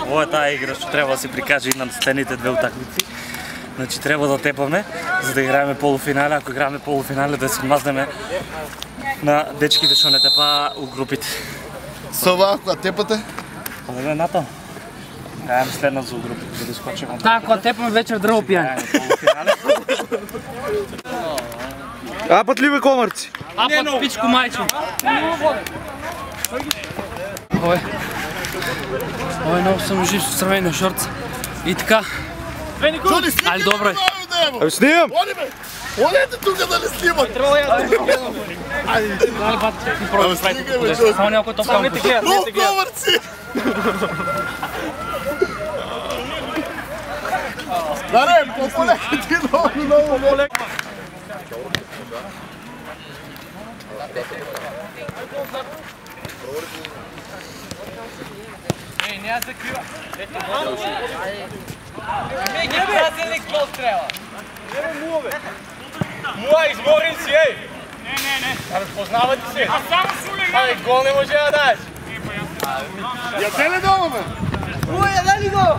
Ovo je ta игра, що трябва да се прикаже и на следните две уtakmici. Значи трябва да тепаме, за да играем полуфинале. Ако играем полуфинале, да се мазнеме на дечките, що не тепа у групите. Сова, кога тепате? Падаме нато. Играем следна за групите, за да скочим. Да, кога тепаме вечер дръво пияне. Апът ли бе, комърци? Апът пичко майчо. Ой, много съм жив с сравнение на шорца. И така. Али, добро е. Абе, снимам! Одете тука да не снимат! Али, бат, ти пробвай правите. Само някой топка ме гледат. Много комърци! Даре, по-полека ти много полека! Ей, няма закрива. Меги, празеник гол стрела. Муа, изморен си, ей! Не. Абе, познавате се. А само шуле, абе, гол не може да дадеш. Я те ли дома, бе? Муа, я дали гол!